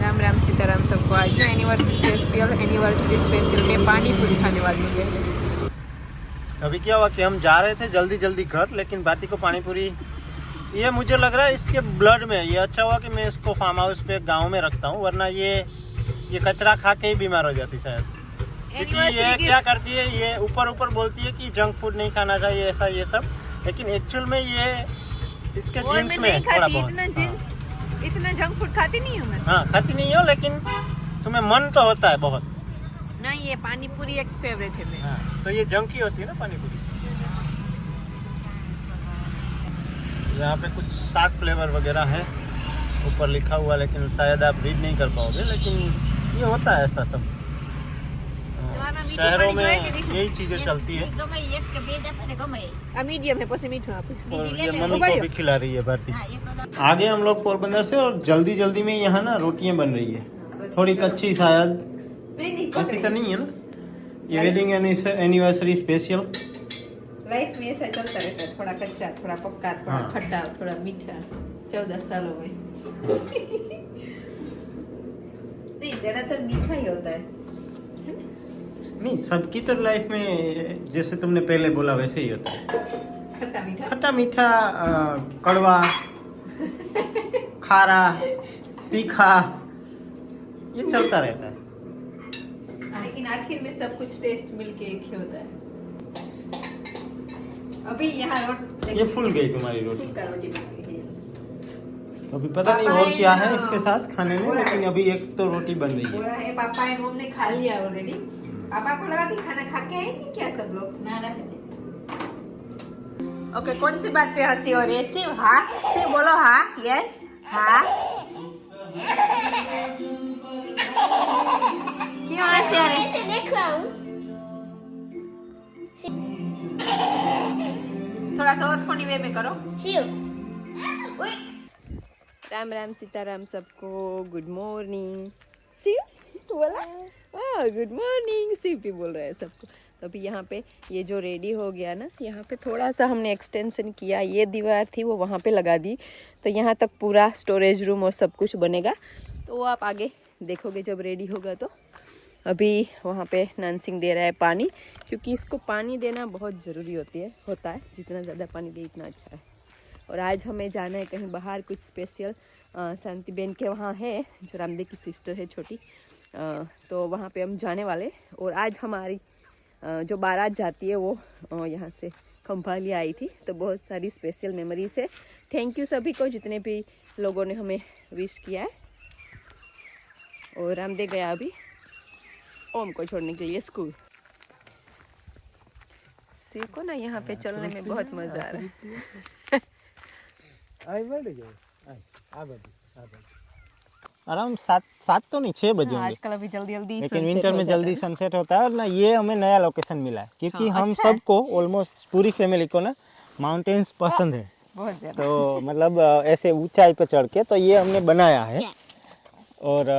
राम राम सीताराम सबको। आज ना एनिवर्सरी स्पेशल में पानी पूरी खाने वाली है। अभी क्या हुआ कि हम जा रहे थे जल्दी जल्दी घर, लेकिन बाटी को पानी पूरी ये मुझे लग रहा है इसके ब्लड में। ये अच्छा हुआ कि मैं इसको फार्म हाउस पे गांव में रखता हूँ, वरना ये कचरा खा के ही बीमार हो जाती शायद। क्योंकि ये क्या करती है, ये ऊपर बोलती है कि जंक फूड नहीं खाना चाहिए ऐसा ये सब, लेकिन एक्चुअल में ये इसके जीन्स में थोड़ा बहुत। इतना जंक फूड खाती नहीं हूँ मैं। हाँ खाती नहीं हो, लेकिन तुम्हें मन तो होता है बहुत। नहीं, ये पानी पूरी एक फेवरेट है मेरी। हाँ, तो ये जंक ही होती है ना पानी पूरी। यहाँ पे कुछ 7 फ्लेवर वगैरह है ऊपर लिखा हुआ, लेकिन शायद आप रीड नहीं कर पाओगे, लेकिन ये होता है ऐसा सब। शहरों में यही चीजें चलती है। मीडियम है, पसे मीठो आप। और ये मम्मी को भी खिला रही है भारती। आगे हम लोग पोरबंदर से, और जल्दी जल्दी में यहाँ ना रोटियां बन रही है, थोड़ी कच्ची शायद, ऐसी तो नहीं है ना। ये वेडिंग एनिवर्सरी स्पेशल। लाइफ में ऐसा चलता रहता है, थोड़ा कच्चा, थोड़ा पक्का, थोड़ा खट्टा, थोड़ा मीठा। 14 सालों में नहीं, ज्यादातर मीठा ही होता है। नहीं, सबकी तो लाइफ में जैसे तुमने पहले बोला वैसे ही होता है। खट्टा मीठा, कड़वा, खारा, तीखा, ये चलता रहता है। लेकिन आखिर में सब कुछ टेस्ट मिलके एक ही होता है। अभी यहाँ ये फूल गई तुम्हारी रोटी। रोटी बन गई है। अभी पता नहीं और क्या है इसके साथ खाने में, लेकिन अभी एक तो रोटी बन रही है। पापा एंड मम्मी ने खा लिया ऑलरेडी। पापा को लगा कि खाना खा के आएंगे क्या सब लोग। ओके, कौन सी बात पे हंसी हो रही है? शिव, हाँ शिव बोलो, हाँ यस, हाँ। क्यों हंसी आ रही है? देख रहा हूँ। थोड़ा सा और फनी वे में करो। राम राम सीताराम सबको। Good morning. शिव तू बोला? Good morning. शिव भी बोल रहा है सबको। तो अभी यहाँ पे ये जो रेडी हो गया ना, यहाँ पे थोड़ा सा हमने एक्सटेंशन किया। ये दीवार थी वो वहाँ पे लगा दी, तो यहाँ तक पूरा स्टोरेज रूम और सब कुछ बनेगा। तो वो आप आगे देखोगे जब रेडी होगा। तो अभी वहाँ पे नानसिंह दे रहा है पानी, क्योंकि इसको पानी देना बहुत ज़रूरी होता है। जितना ज़्यादा पानी दे उतना अच्छा है। और आज हमें जाना है कहीं बाहर, कुछ स्पेशल। शांति बेन के वहाँ है, जो रामदेव की सिस्टर है छोटी, तो वहाँ पे हम जाने वाले। और आज हमारी जो बारात जाती है वो यहाँ से खम्भाली आई थी, तो बहुत सारी स्पेशल मेमोरीज है। थैंक यू सभी को, जितने भी लोगों ने हमें विश किया है। और रामदेव गया अभी ओम को छोड़ने के लिए स्कूल। शिव को ना यहाँ पे चलने में बहुत मजा आ रहा है। अराउंड 7 तो नहीं 6 बजे होंगे। आजकल अभी जल्दी लेकिन विंटर में जल्दी सनसेट होता है। और ना ये हमें नया लोकेशन मिला है, क्योंकि हम सबको ऑलमोस्ट पूरी फैमिली को ना माउंटेन्स पसंद है बहुत ज्यादा। तो मतलब ऐसे ऊंचाई पर चढ़ के, तो ये हमने बनाया है। और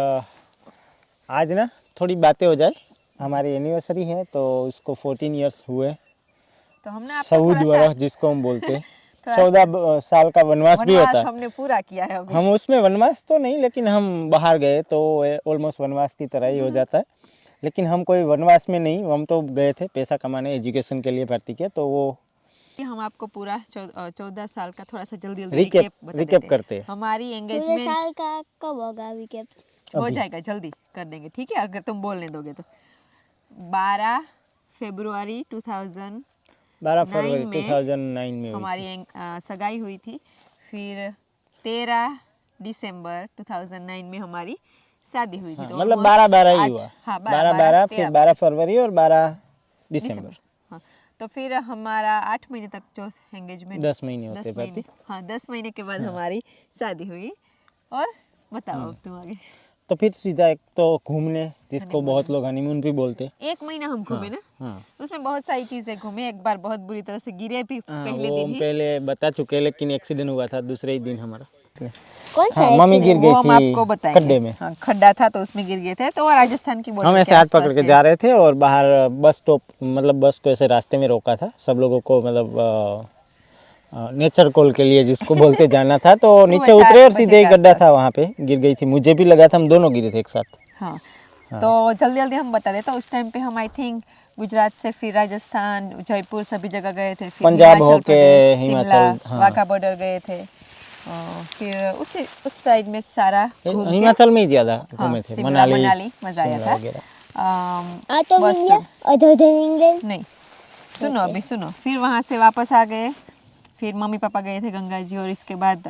आज ना थोड़ी बातें हो जाए। हमारी एनिवर्सरी है, तो उसको 14 इयर्स हुए। तो हमने 14 वर्ष जिसको हम बोलते हैं। 14 साल का वनवास भी होता है, हमने पूरा किया है अभी। हम उसमें वनवास तो नहीं, लेकिन हम बाहर गए तो ऑलमोस्ट वनवास की तरह ही हो जाता है। लेकिन हम कोई वनवास में नहीं, हम तो गए थे पैसा कमाने, एजुकेशन के लिए भर्ती किया। तो वो हम आपको पूरा 14 साल का थोड़ा सा जल्दी रिकेप करते हैं। हमारी एंगेजमेंट साल का कब होगा रिकेप? हो जाएगा, जल्दी कर देंगे, ठीक है, अगर तुम बोलने दोगे तो। 12 फरवरी 2009 में हमारी सगाई हुई थी। फिर 13 दिसंबर 2009 में हमारी शादी हुई थी। तो मतलब 12 ही हुआ। 12 फिर 12 फरवरी और 12 दिसंबर। हाँ, तो फिर हमारा 8 महीने तक जो एंगेजमेंट, 10 महीने होते हैं। हाँ, 10 महीने के बाद हमारी शादी हुई। और बताओ अब तुम आगे। तो फिर सीधा एक तो घूमने, जिसको बहुत लोग हनीमून भी बोलते हैं। 1 महीना हम घूमे ना, उसमें बहुत सारी चीजें घूमे। एक बार बहुत बुरी तरह से गिरे भी पहले दिन ही। पहले बता चुके, लेकिन एक्सीडेंट हुआ था दूसरे ही दिन हमारा। कौन सा? मम्मी गिर गई हम आपको थी बताएंगे। खड्डे में। खड्डा था तो उसमें गिर गए थे। तो राजस्थान की हम ऐसे हाथ पकड़ के जा रहे थे, और बाहर बस स्टॉप, मतलब बस को ऐसे रास्ते में रोका था सब लोगों को, मतलब नेचर कॉल के लिए जिसको बोलते जाना था, तो नीचे 4 उतरे और बजे सीधे ही के गड्ढा आसपास। था, वहाँ पे गिर गई थी। मुझे भी लगा था, हम दोनों गिरे थे एक साथ। हाँ तो जल्दी जल्दी हम बता देते, उस टाइम पे हम आई थिंक गुजरात से फिर राजस्थान, जयपुर सभी जगह गए थे, फिर पंजाब हिमाचल होके, प्रदेश, हिमाचल, शिमला, हाँ। वाघा बॉर्डर गए थे। फिर उस साइड में सारा घूम के हिमाचल में ही ज़्यादा हाँ, घूमे थे, शिमला, मनाली मनाली मजा आया शिमला था। वगैरह। Out of बस India? Other than England? नहीं, सुनो अभी सुनो, फिर वहाँ से वापस आ गए, फिर मम्मी पापा गए थे गंगा जी, और इसके बाद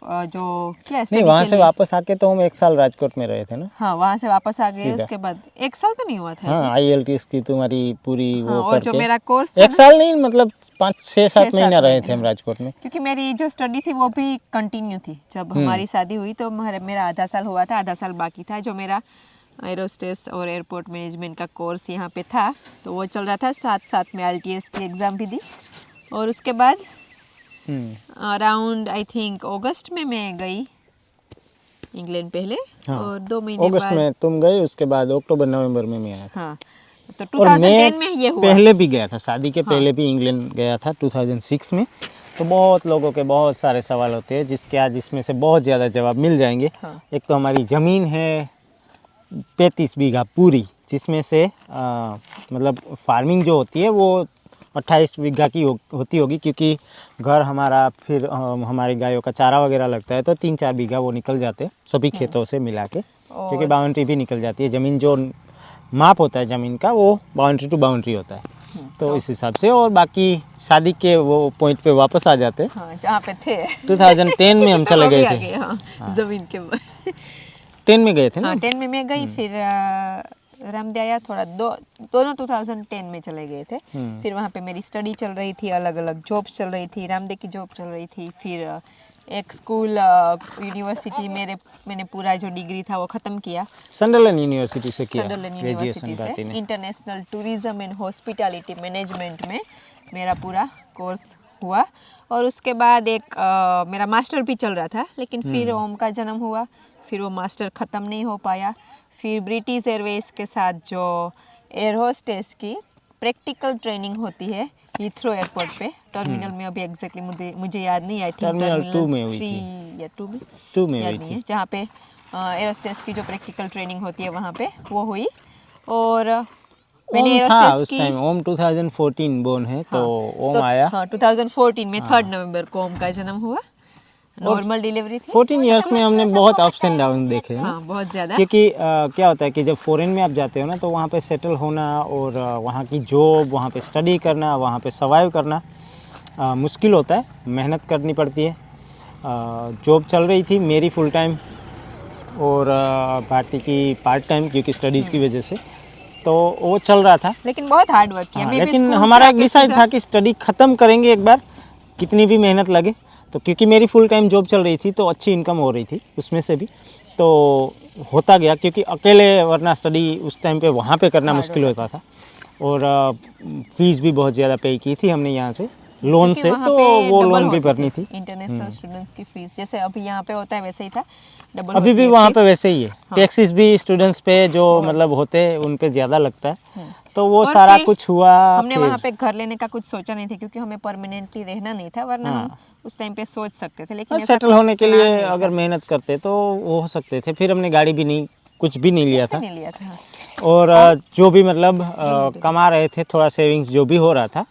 जो क्या नहीं, स्टडी वहाँ के से लिए, वापस आके तो हम 1 साल राजकोट में रहे थे ना। हाँ वहाँ से वापस आ गए। सीधा। उसके बाद 1 साल तो नहीं हुआ था। हाँ, IELTS की तुम्हारी पूरी हाँ, वो और जो करके मेरा कोर्स था 1 साल नहीं, मतलब 5-6-7 6-7 महीना रहे महीने, थे हम हाँ। राजकोट में। क्योंकि मेरी जो स्टडी थी वो भी कंटिन्यू थी। जब हमारी शादी हुई तो मेरा आधा साल हुआ था, आधा साल बाकी था। जो मेरा एरोस्टेस और एयरपोर्ट मैनेजमेंट का कोर्स यहाँ पे था, तो वो चल रहा था, साथ साथ में IELTS की एग्ज़ाम भी दी। और उसके बाद अराउंड आई थिंक अगस्त में मैं गई इंग्लैंड पहले, हाँ, और 2 महीने अगस्त बाद में तुम गए, उसके बाद अक्टूबर नवंबर में मैं आया था। हाँ, तो और 2010 में ये हुआ। पहले भी गया था, शादी के पहले भी इंग्लैंड गया था 2006 में। तो बहुत लोगों के बहुत सारे सवाल होते हैं, जिसके आज इसमें से बहुत ज़्यादा जवाब मिल जाएंगे। हाँ। एक तो हमारी ज़मीन है 35 बीघा पूरी, जिसमें से मतलब फार्मिंग जो होती है वो 28 बीघा की होती होगी, क्योंकि घर हमारा, फिर हमारी गायों का चारा वगैरह लगता है, तो 3-4 बीघा वो निकल जाते हैं सभी खेतों से मिला के, क्योंकि बाउंड्री भी निकल जाती है। ज़मीन जो माप होता है ज़मीन का, वो बाउंड्री टू बाउंड्री होता है। तो इस हिसाब से, और बाकी शादी के वो पॉइंट पे वापस आ जाते। हाँ, जहाँ पे थे 2010 में हम चले गए थे। हाँ, जमीन के 10 में गए थे ना। हाँ 10 में मैं गई, फिर रामदे आया थोड़ा, दोनों 2010 में चले गए थे। फिर वहाँ पे मेरी स्टडी चल रही थी, अलग अलग जॉब्स चल रही थी, रामदे की जॉब चल रही थी। फिर एक स्कूल यूनिवर्सिटी मैंने पूरा जो डिग्री था वो ख़त्म किया, संडरलैंड यूनिवर्सिटी से किया सदरलैंड ग्रेजुएशन यूनिवर्सिटी भारती से। ने। International tourism and hospitality management में मेरा पूरा कोर्स हुआ। और उसके बाद एक मेरा मास्टर भी चल रहा था, लेकिन फिर ओम का जन्म हुआ, फिर वो मास्टर ख़त्म नहीं हो पाया। फिर ब्रिटिश एयरवेज के साथ जो एयर होस्टेस की प्रैक्टिकल ट्रेनिंग होती है हीथ्रो एयरपोर्ट पे, टर्मिनल में, अभी एग्जैक्टली मुझे याद नहीं, आई थिंक टर्मिनल 2 में हुई 3 या 2 में, 2 में याद हुई नहीं थी। है, जहाँ पे एरोस्टेस की जो प्रैक्टिकल ट्रेनिंग होती है वहाँ पे वो हुई। और मैंने ओम था एरोस्टेस उस की, टाइम, ओम 2014 बोर्न है, तो ओम आया। हाँ 2014 में 3 नवंबर को ओम का जन्म हुआ। नॉर्मल डिलीवरी थी। 14 ईयर्स में हमने बहुत अप्स एंड डाउन देखे हैं ना। हाँ बहुत ज़्यादा। क्योंकि क्या होता है कि जब फॉरेन में आप जाते हो ना, तो वहाँ पे सेटल होना और वहाँ की जॉब, वहाँ पे स्टडी करना, वहाँ पे सर्वाइव करना मुश्किल होता है, मेहनत करनी पड़ती है। जॉब चल रही थी मेरी फुल टाइम, और भारती की पार्ट टाइम, क्योंकि स्टडीज़ की वजह से, तो वो चल रहा था। लेकिन बहुत हार्ड वर्क किया। हाँ, मैं भी लेकिन स्कूल से हमारा एक आके डिसाइड सीधा- था कि स्टडी ख़त्म करेंगे एक बार, कितनी भी मेहनत लगे। तो क्योंकि मेरी फुल टाइम जॉब चल रही थी, तो अच्छी इनकम हो रही थी उसमें से भी, तो होता गया। क्योंकि अकेले वरना स्टडी उस टाइम पे वहाँ पे करना मुश्किल होता था, और फीस भी बहुत ज़्यादा पे की थी हमने यहाँ से लोन क्योंकि से, वहाँ तो पे वो डबल लोन भी होती भरनी थी। थी। इंटरनेशनल स्टूडेंट्स की फीस जैसे अभी यहाँ पे होता है वैसे ही था, डबल अभी होती भी है वहाँ फीस। पे वैसे ही है। टैक्सेस भी स्टूडेंट्स पे जो मतलब होते हैं उन पे ज़्यादा लगता है, तो वो और सारा फिर कुछ हुआ। हमने फिर वहाँ पे घर लेने का कुछ सोचा नहीं था, क्योंकि हमें परमानेंटली रहना नहीं था, वरना हम उस टाइम पे सोच सकते थे। लेकिन ऐसा सेटल कुछ होने के प्लान लिए नहीं था। अगर मेहनत करते तो वो हो सकते थे। फिर हमने गाड़ी भी नहीं, कुछ भी नहीं लिया था, नहीं लिया था। और जो भी मतलब कमा रहे थे, थोड़ा सेविंग्स जो भी हो रहा था,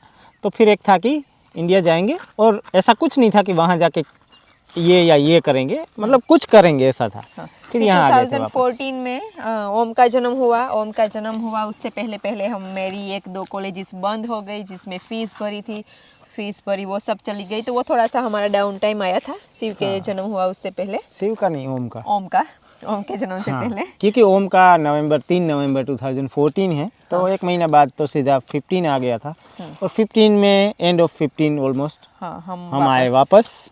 तो फिर एक था कि इंडिया जाएंगे, और ऐसा कुछ नहीं था कि वहाँ जाके ये या ये करेंगे, मतलब कुछ करेंगे ऐसा था। फिर यहाँ आ गए थे वापस। 2014 में ओम का जन्म हुआ। उससे पहले हम मेरी 1-2 कॉलेजेस बंद हो गई, जिसमें फीस भरी वो सब चली गई, तो वो थोड़ा सा हमारा डाउन टाइम आया था। शिव के जन्म हुआ उससे पहले, शिव का नहीं, ओम का। ओम के जन्म से पहले। क्योंकि ओम का 3 नवंबर 2014 है, तो एक महीना बाद तो सीधा 15 आ गया था, और 15 में एंड ऑफ 15 ऑलमोस्ट हाँ हम आए वापस।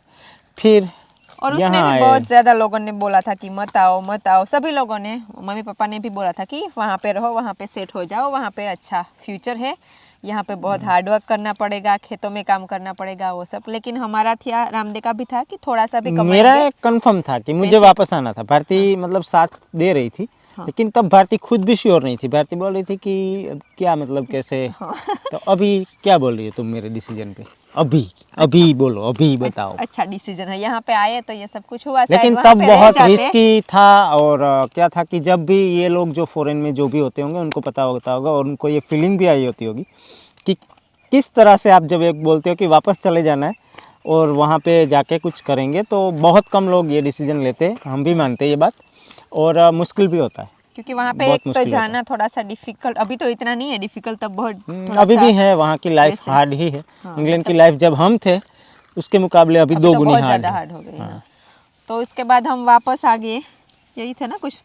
फिर और उसमें यहाँ भी आए। बहुत ज़्यादा लोगों ने बोला था कि मत आओ। सभी लोगों ने, मम्मी पापा ने भी बोला था कि वहाँ पे रहो, वहाँ पे सेट हो जाओ, वहाँ पे अच्छा फ्यूचर है, यहाँ पे बहुत हार्ड वर्क करना पड़ेगा, खेतों में काम करना पड़ेगा, वो सब। लेकिन हमारा था, रामदे का भी था कि थोड़ा सा भी मेरा कमाएंगे। एक कंफर्म था कि मुझे वापस आना था। भारती मतलब साथ दे रही थी, लेकिन तब भारती खुद भी श्योर नहीं थी। भारती बोल रही थी कि क्या मतलब कैसे। तो अभी क्या बोल रही हो तुम मेरे डिसीजन पे? अभी बोलो, अभी बताओ। अच्छा डिसीजन है, यहाँ पे आए तो ये सब कुछ हुआ। लेकिन तब बहुत रिस्की था। और क्या था कि जब भी ये लोग जो फॉरेन में जो भी होते होंगे उनको पता होता होगा और उनको ये फीलिंग भी आई होती होगी कि किस तरह से आप जब एक बोलते हो कि वापस चले जाना है और वहाँ पे जाके कुछ करेंगे, तो बहुत कम लोग ये डिसीजन लेते हैं। हम भी मानते हैं ये बात, और मुश्किल भी होता है क्योंकि वहाँ पे बहुत एक तो मुश्किल जाना थोड़ा सा डिफिकल्ट, अभी तो इतना नहीं है डिफिकल्ट, तब बहुत थोड़ा अभी सा भी है। वहाँ की लाइफ वैसे। हार्ड ही है। हाँ, इंग्लैंड की लाइफ जब हम थे उसके मुकाबले अभी अभी तो दोगुनी बहुत हार्ड ज़्यादा है। हार्ड हो गई है। तो उसके बाद हम वापस आ गए, यही थे ना, कुछ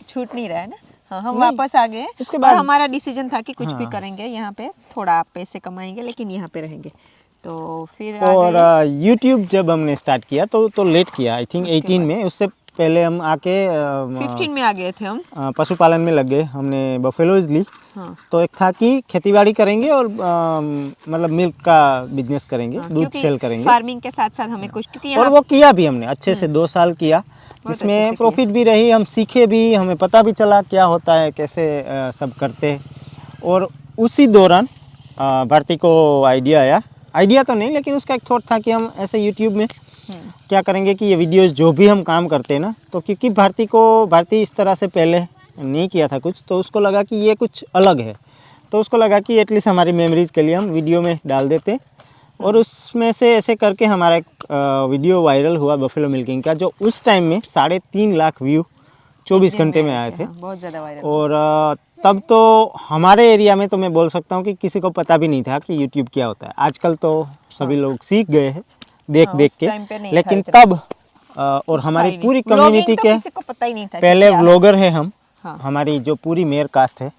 छूट नहीं रहा है ना। हाँ, हम वापस आ गए उसके और बाद- हमारा डिसीजन था कि कुछ भी करेंगे यहाँ पे, थोड़ा पैसे कमाएंगे लेकिन यहाँ पे रहेंगे। तो फिर आ और गए। यूट्यूब जब हमने स्टार्ट किया तो लेट किया, आई थिंक 18 में। उससे पहले हम आके 15 में आ गए थे हम। पशुपालन में लग गए। हमने बफेलोज ली। हाँ, तो एक था कि खेतीबाड़ी करेंगे और मतलब मिल्क का बिजनेस करेंगे, दूध क्योंकि सेल करेंगे। फार्मिंग के साथ साथ हमें कुछ, क्योंकि और यहाँ वो किया भी हमने अच्छे से 2 साल किया, अच्छे से जिसमें किया। प्रॉफिट भी रही। हम सीखे भी, हमें पता भी चला क्या होता है, कैसे सब करते हैं। और उसी दौरान भारती को आइडिया तो नहीं, लेकिन उसका एक थॉट था कि हम ऐसे यूट्यूब में क्या करेंगे कि ये वीडियोस जो भी हम काम करते हैं ना, तो क्योंकि भारती इस तरह से पहले नहीं किया था कुछ, तो उसको लगा कि ये कुछ अलग है। तो उसको लगा कि एटलीस्ट हमारी मेमोरीज के लिए हम वीडियो में डाल देते। और उसमें से ऐसे करके हमारा एक वीडियो वायरल हुआ बफेलो मिल्किंग का, जो उस टाइम में 3.5 लाख व्यू 24 घंटे में आए थे। हाँ, बहुत ज़्यादा वायरल। और तब तो हमारे एरिया में तो मैं बोल सकता हूँ कि किसी को पता भी नहीं था कि यूट्यूब क्या होता है। आजकल तो सभी लोग सीख गए हैं देख उस के, टाइम पे नहीं था लेकिन इतना। तब और हमारी ही नहीं। पूरी Vlogging कम्युनिटी तो के किसी को पता ही नहीं था कि पहले क्या है। व्लॉगर है हम। हाँ। हमारी जो पूरी मेयर कास्ट है,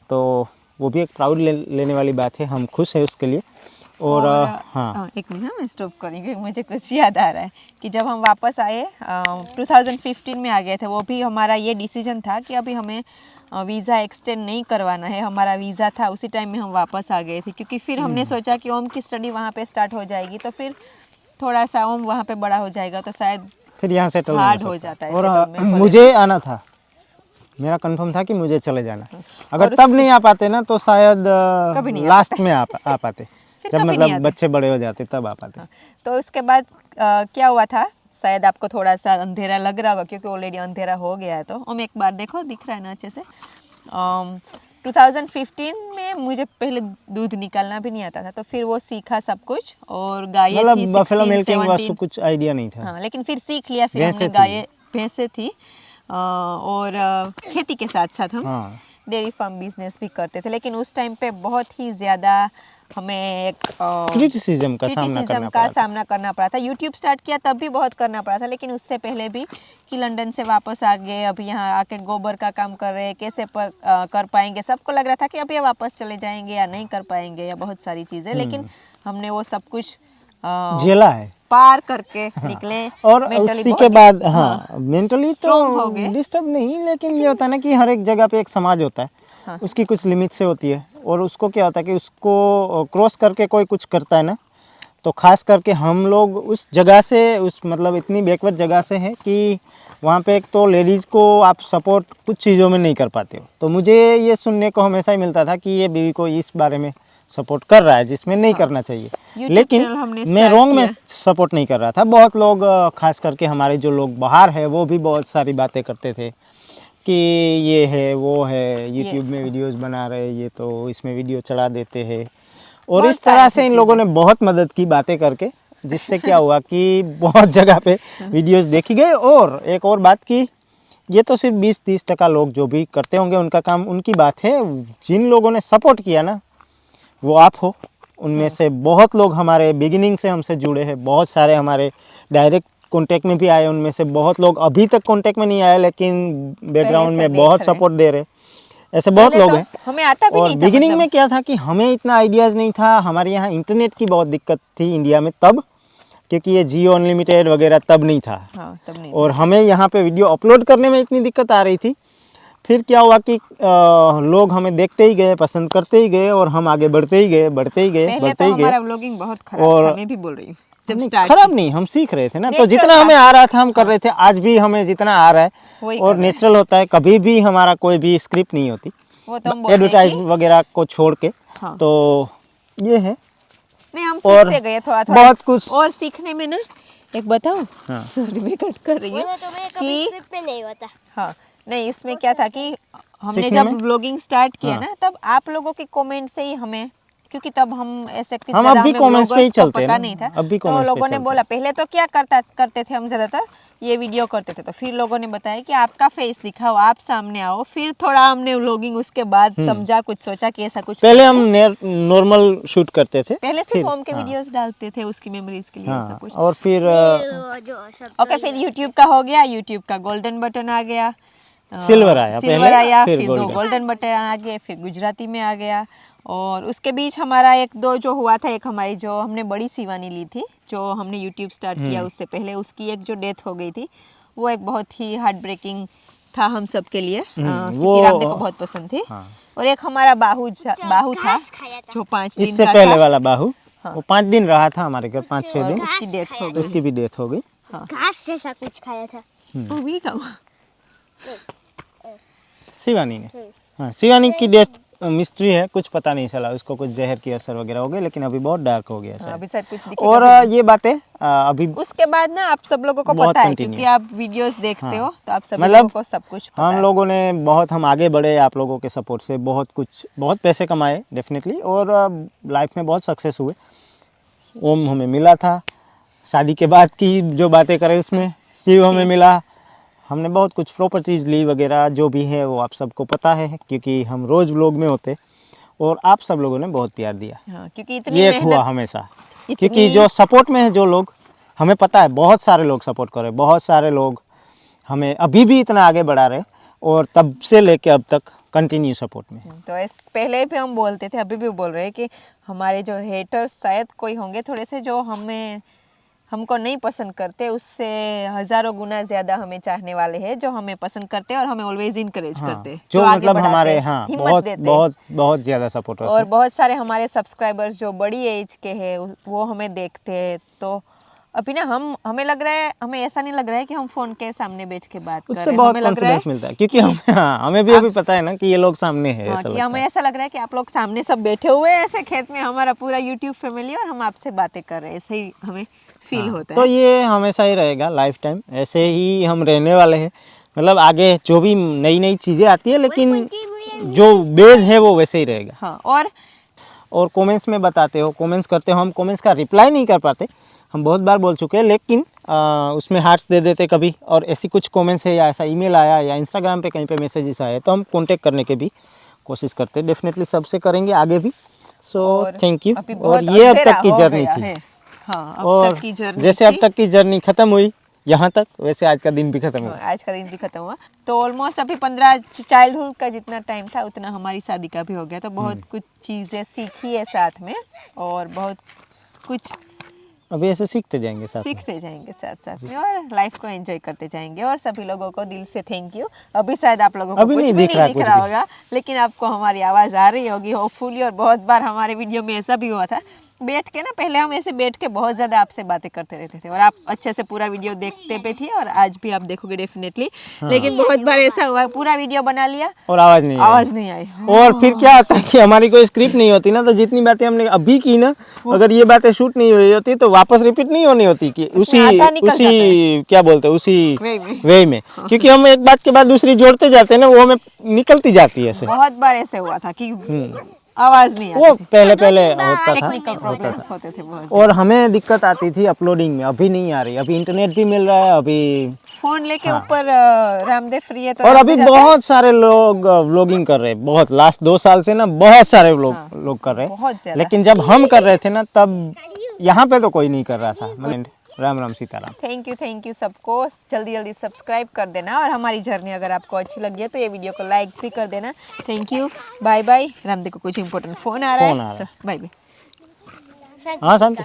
तो वो भी एक प्राउड लेने वाली बात है। हम खुश हैं उसके लिए। और हाँ, एक मिनट, मैं स्टॉप करेंगे, मुझे कुछ याद आ रहा है कि जब हम वापस आए 2015 में आ गए थे, वो भी हमारा ये डिसीजन था कि अभी हमें वीज़ा एक्सटेंड नहीं करवाना है। हमारा वीज़ा था, उसी टाइम में हम वापस आ गए थे, क्योंकि फिर हमने सोचा कि ओम की स्टडी वहाँ पे स्टार्ट हो जाएगी, तो फिर थोड़ा सा ओम वहाँ पे बड़ा हो जाएगा तो शायद फिर यहाँ सेटल हार्ड हो जाता है और settle में। मुझे आना था, मेरा कंफर्म था कि मुझे चले जाना। अगर और तब नहीं आ पाते ना, तो शायद कभी नहीं आ लास्ट में आ पाते। फिर जब कभी नहीं मतलब आते। बच्चे बड़े हो जाते तब आ पाते। तो उसके बाद क्या हुआ था, शायद आपको थोड़ा सा अंधेरा लग रहा होगा क्योंकि ऑलरेडी अंधेरा हो गया है। तो हम एक बार देखो, दिख रहा है ना अच्छे से। 2015 में मुझे पहले दूध निकालना भी नहीं आता था, तो फिर वो सीखा सब कुछ। और गायें मतलब थी बफेलो 16, मिल्किंग 17। वास्तु कुछ आइडिया नहीं था। हाँ, लेकिन फिर सीख लिया। फिर भैंसें हमने थी। गायें, भैंसें थी। और खेती के साथ साथ हम हाँ, डेयरी फार्म बिजनेस भी करते थे। लेकिन उस टाइम पे बहुत ही ज़्यादा हमें एक क्रिटिसिज्म का सामना करना पड़ा था। यूट्यूब स्टार्ट किया तब भी बहुत करना पड़ा था, लेकिन उससे पहले भी कि लंदन से वापस आ गए, अभी यहाँ आके गोबर का काम कर रहे हैं, कैसे कर पाएंगे। सबको लग रहा था कि अभी वापस चले जाएंगे या नहीं कर पाएंगे, या बहुत सारी चीज़ें। लेकिन हमने वो सब कुछ झेला है पार करके निकले। और Mentally उसी बहुत के बाद हाँ, मेंटली strong हो तो गए। डिस्टर्ब नहीं, लेकिन ये होता है ना कि हर एक जगह पे एक समाज होता है। हाँ। उसकी कुछ लिमिट से होती है, और उसको क्या होता है कि उसको क्रॉस करके कोई कुछ करता है ना, तो खास करके हम लोग उस जगह से, उस मतलब इतनी बैकवर्ड जगह से हैं कि वहाँ पे एक तो लेडीज़ को आप सपोर्ट कुछ चीज़ों में नहीं कर पाते हो। तो मुझे ये सुनने को हमेशा ही मिलता था कि ये बीवी को इस बारे में सपोर्ट कर रहा है जिसमें नहीं करना चाहिए। YouTube लेकिन channel हमने मैं start रॉन्ग में किया। सपोर्ट नहीं कर रहा था। बहुत लोग खास करके हमारे जो लोग बाहर है वो भी बहुत सारी बातें करते थे कि ये है वो है, यूट्यूब में वीडियोस बना रहे, ये तो इसमें वीडियो चढ़ा देते हैं। और बहुत इस तरह सारी से इन चीज़ें। लोगों ने बहुत मदद की बातें करके, जिससे क्या हुआ कि बहुत जगह पे वीडियोस देखी गए। और एक और बात की, ये तो सिर्फ 20-30% लोग जो भी करते होंगे उनका काम, उनकी बात है। जिन लोगों ने सपोर्ट किया ना, वो आप हो। उनमें से बहुत लोग हमारे बिगिनिंग से हमसे जुड़े हैं, बहुत सारे हमारे डायरेक्ट कांटेक्ट में भी आए। उनमें से बहुत लोग अभी तक कांटेक्ट में नहीं आए, लेकिन बैकग्राउंड से में देख बहुत रहे हैं। सपोर्ट दे रहे। ऐसे बहुत पहले लोग तो हैं। हमें आता भी और नहीं था, बिगिनिंग मतलब। में क्या था कि हमें इतना आइडियाज़ नहीं था। हमारे यहाँ इंटरनेट की बहुत दिक्कत थी इंडिया में तब, क्योंकि ये जियो अनलिमिटेड वगैरह तब नहीं था। हाँ, तब नहीं और हमें यहाँ पे वीडियो अपलोड करने में इतनी दिक्कत आ रही थी। फिर क्या हुआ कि लोग हमें देखते ही गए, पसंद करते ही गए, और हम आगे बढ़ते ही गए, बढ़ते ही गए, पहले बढ़ते तो ही गए। हमारा व्लॉगिंग बहुत खराब और- था, मैं भी बोल रही हूँ। जब नहीं, स्टार्ट खराब नहीं, हम सीख रहे थे ना। तो Natural जितना था। हमें आ रहा था हम कर रहे थे। आज भी हमें जितना आ रहा है वही और नेचुरल होता है। कभी भी हमारा कोई भी स्क्रिप्ट नहीं होती, वो तो हम बोलते हैं एडवर्टाइज कि वगैरह को छोड़ के। हाँ। तो ये है। नहीं, हम और सीखते गए थोड़ा थोड़ा बहुत कुछ। और सीखने में ना, एक बताऊं, हाँ। सॉरी मैं कट कर रही हूँ तुम्हें कि कभी स्क्रिप्ट में नहीं होता। हाँ, नहीं इसमें क्या था कि हमने सीखने जब में? व्लॉगिंग स्टार्ट किया हाँ। ना, तब आप लोगों के कमेंट से ही हमें, क्योंकि तब हम ऐसे कुछ हम ज़्यादा अब भी हमें comments पे ही व्लॉगर्स को चलते हैं पता ना, नहीं था, अब भी तो comments पे लोगों ने चलते बोला, पहले तो क्या करते थे हम ज़्यादातर ये वीडियो करते थे, तो फिर लोगों ने बताया कि आपका फेस दिखाओ, आप सामने आओ। फिर थोड़ा हमने व्लॉगिंग उसके बाद समझा, कुछ सोचा कि ऐसा कुछ पहले करते हैं। हम नॉर्मल शूट करते थे, पहले फिर सिर्फ होम के हाँ, वीडियोस डालते थे उसकी मेमोरीज के लिए, ऐसा हाँ, कुछ। और फिर वो जो सब ओके, फिर यूट्यूब का हो गया, यूट्यूब का गोल्डन बटन आ गया, सिल्वर आया सिल्वर पहले, आया, फिर फिर दो golden। गोल्डन बटन आ गए, फिर गुजराती में आ गया। और उसके बीच हमारा एक दो जो हुआ था, एक हमारी जो हमने बड़ी शिवानी ली थी, जो हमने यूट्यूब स्टार्ट किया उससे पहले, उसकी एक जो डेथ हो गई थी, वो एक बहुत ही हार्ट ब्रेकिंग था हम सब के लिए, क्योंकि वो- रामदेव को बहुत पसंद थी। हाँ। और एक हमारा बाहू था, खाया था। जो 5 दिन इससे का पहले था, वाला बाहू, वो 5 दिन रहा था हमारे घर, 5-6 और दिन, उसकी डेथ हो गई। उसकी भी डेथ हो गई। घास जैसा कुछ खाया था। वो भी कम। शिवानी ने, हाँ, शिवानी की डेथ मिस्ट्री है, कुछ पता नहीं चला, उसको कुछ जहर की असर वगैरह हो गई, लेकिन अभी बहुत डार्क हो गया अभी शायद। शायद कुछ दिखेगा और भी नहीं। ये बातें अभी उसके बाद ना आप सब लोगों को बहुत पता है, continue क्योंकि है। आप वीडियोस देखते हो, तो आप सभी मतलब लोगों को सब कुछ पता हम है। लोगों ने बहुत, हम आगे बढ़े आप लोगों के सपोर्ट से, बहुत कुछ, बहुत पैसे कमाए डेफिनेटली, और लाइफ में बहुत सक्सेस हुए। ओम हमें मिला था, शादी के बाद की जो बातें करें उसमें शिव हमें मिला, हमने बहुत कुछ प्रॉपर्टीज़ ली वगैरह, जो भी है वो आप सबको पता है, क्योंकि हम रोज़ व्लॉग में होते, और आप सब लोगों ने बहुत प्यार दिया। हाँ, क्योंकि इतनी ये एक हुआ मेहनत, हमेशा, इतनी- क्योंकि जो सपोर्ट में है जो लोग, हमें पता है बहुत सारे लोग सपोर्ट कर रहे, बहुत सारे लोग हमें अभी भी इतना आगे बढ़ा रहे, और तब से लेके अब तक कंटिन्यू सपोर्ट में। तो इस पहले भी हम बोलते थे, अभी भी बोल रहे हैं कि हमारे जो हेटर्स शायद कोई होंगे थोड़े से, जो हमको नहीं पसंद करते, उससे हजारों गुना ज्यादा हमें चाहने वाले हैं, जो हमें पसंद करते हैं और हमें ऑलवेज इनकरेज करते हैं, जो आगे मतलब बढ़ाते हमारे, हैं, हाँ, हिम्मत बहुत देते हैं। बहुत बहुत ज़्यादा सपोर्टर्स और हैं। बहुत सारे हमारे सब्सक्राइबर्स जो बड़ी एज के हैं, वो हमें देखते हैं। तो अभी ना हमें लग रहा है, हमें ऐसा नहीं लग रहा है कि हम फोन के सामने बैठ के बात कर उससे रहे हैं। बहुत हमें लग रहा है कॉन्फिडेंस मिलता है, क्योंकि हमें भी अभी पता है ना कि ये लोग सामने है, हाँ, ऐसा कि लगता हमें है। ऐसा लग रहा है कि आप लोग सामने सब बैठे हुए हैं ऐसे खेत में, हमारा पूरा यूट्यूब फैमिली, और हम आपसे बातें कर रहे हैं, ऐसे ही हमें फील होता तो है। ये हमेशा ही रहेगा, लाइफ टाइम ऐसे ही हम रहने वाले हैं। मतलब आगे जो भी नई नई चीज़ें आती है, लेकिन जो बेस है वो वैसे ही रहेगा। हाँ, और कमेंट्स में बताते हो, कमेंट्स करते हो, हम कमेंट्स का रिप्लाई नहीं कर पाते, हम बहुत बार बोल चुके हैं, लेकिन उसमें हार्ट्स दे देते कभी, और ऐसी कुछ कमेंट्स है या ऐसा ईमेल आया या इंस्टाग्राम पे कहीं पे मैसेजेस आए, तो हम कांटेक्ट करने के भी कोशिश करते हैं, डेफिनेटली सबसे करेंगे आगे भी। सो और थैंक यू। अभी और बहुत ये अब अंधेरा तक की हो जर्नी गया थी, है। हाँ, अब और तक की जर्नी जैसे अब थी। तक की जर्नी खत्म हुई यहाँ तक, वैसे आज का दिन भी खत्म हुआ। आज का दिन भी खत्म हुआ, तो ऑलमोस्ट अभी 15 चाइल्डहुड का जितना टाइम था, उतना हमारी शादी का भी हो गया। तो बहुत कुछ चीज़ें सीखी है साथ में, और बहुत कुछ अभी ऐसे सीखते जाएंगे साथ में। सीखते जाएंगे साथ साथ में, और लाइफ को एंजॉय करते जाएंगे। और सभी लोगों को दिल से थैंक यू। अभी शायद आप लोगों को अभी कुछ नहीं भी दिख नहीं रहा दिख कुछ रहा भी। होगा, लेकिन आपको हमारी आवाज़ आ रही होगी होपफुली। और बहुत बार हमारे वीडियो में ऐसा भी हुआ था, बैठ के ना, पहले हम ऐसे बैठ के बहुत ज़्यादा आपसे बातें करते रहते थे, और आप अच्छे से पूरा वीडियो देखते पे थी, और आज भी आप देखोगे डेफिनेटली। लेकिन बहुत बार ऐसा हुआ, पूरा वीडियो बना लिया, और आवाज़ नहीं आई। आवाज़ नहीं आई। और फिर क्या होता है कि हमारी कोई स्क्रिप्ट नहीं होती ना, तो जितनी बातें हमने अभी की ना, अगर ये बातें शूट नहीं हुई होती तो वापस रिपीट नहीं होनी होती, कि उसी आधा निकल जाता उसी क्या बोलते हैं, उसी वे में। वे में, क्योंकि हम एक बात के बाद दूसरी जोड़ते जाते हैं ना, वो हमें निकलती जाती है ऐसे। बहुत बार ऐसे हुआ था कि आवाज़ नहीं वो आती थी, पहले पहले होता था। टेक्निकल प्रॉब्लम्स होते थे बहुत। और हमें दिक्कत आती थी अपलोडिंग में, अभी नहीं आ रही। अभी इंटरनेट भी मिल रहा है, अभी फोन लेके ऊपर रामदेव फ्री है, तो और अभी रामदेव जाते हैं। बहुत सारे लोग व्लॉगिंग कर रहे हैं, बहुत लास्ट 2 साल से ना बहुत सारे लोग कर रहे बहुत हैं। ज्यादा। लेकिन जब हम कर रहे थे ना, तब यहाँ पे तो कोई नहीं कर रहा था। राम राम सीताराम। थैंक यू सबको। जल्दी जल्दी सब्सक्राइब कर देना, और हमारी जर्नी अगर आपको अच्छी लगी है तो ये वीडियो को लाइक भी कर देना। Thank you, bye bye. Ramdev को कुछ इंपॉर्टेंट फोन आ रहा है, बाय बाय। हाँ शांति।